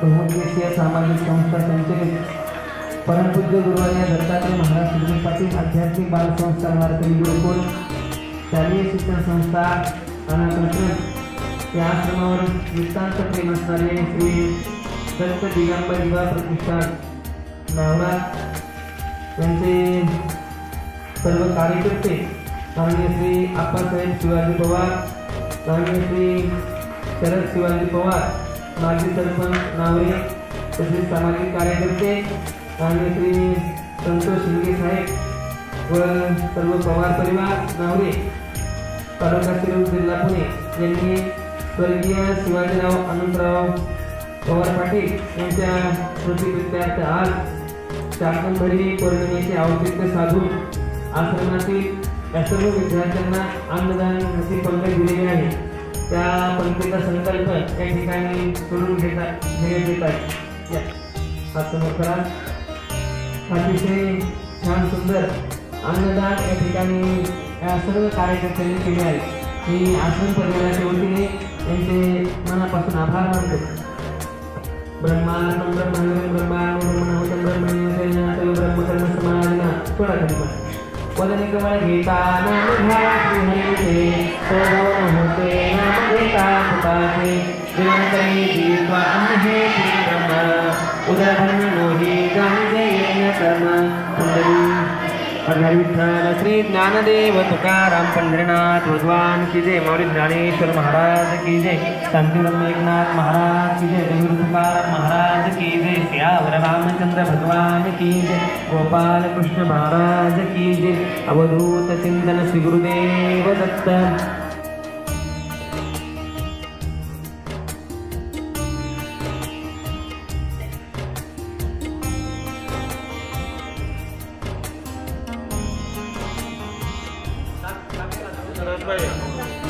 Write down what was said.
बहुउद्देशीय सामाजिक संस्था संचलित परमपूज्य गुरुवर्य दत्तात्रय महाराज श्री पाटील आध्यात्मिक बाल संस्था वारकरी गुरुकुल शालेय शिक्षण संस्था अनाथाश्रम या आश्रमावर नितांत प्रेम असणारे श्री दत्त दिगंबर युवा प्रतिष्ठान नावरा यांचे सर्व कार्यकर्ते माननीय श्री आप्पासाहेब शिवाजी पवार, माननीय श्री शरद शिवाजी पवार, माजी सरपंच नावरे, तसेच सामाजिक कार्यकर्ते माननीय श्री संतोष शिंदे साहेब व सर्व पवार परिवार नावरे, तालुका शिरूर जिल्हा पुणे यांनी स्वर्गीय शिवाजीराव अनंतराव पवार पाटील यांच्या स्मृतिप्रीत्यर्थ आज शाकंभरी पौर्णिमेचे औचित्य साधून आश्रमातील या सर्व विद्यार्थ्यांना अन्नदान अशी पंगत दिलेली आहे। त्या पंक्तीचा संकल्प या ठिकाणी सोडून घेत आहे। हात समोर करा। अतिशय छान सुंदर अन्नदान या ठिकाणी या सर्व कार्यकर्त्यांनी केले आहे। मी आश्रम परिवाराच्या वतीने त्यांचे मनापासून आभार मानतो। ब्रह्मानंद ब्रह्मानंद ब्रह्मानंद ब्रह्मकर्म समाजना थोडा कमी वदने कमळ घेता नाम घ्या श्रीहरीचे स्वभाव होते नाम घेता फुटाचे दिवंतरी जीवा अन्न हे ब्रह्म उदाहरण नोही जाणते यज्ञ कर्म कुंडली हरी विठ्ठल श्री ज्ञानदेव तुकाराम पंढरीनाथ भगवान की जय, मौली ज्ञानेश्वर महाराज की जय, शांतिब्रह्म एकनाथ महाराज की जय, गुरु तुकाराम महाराज की जय, सियावर रामचंद्र भगवान की जय, गोपाल कृष्ण महाराज की जय, अवधूत चिंतन Shri Gurudev Datta. Terus, Pak, ya?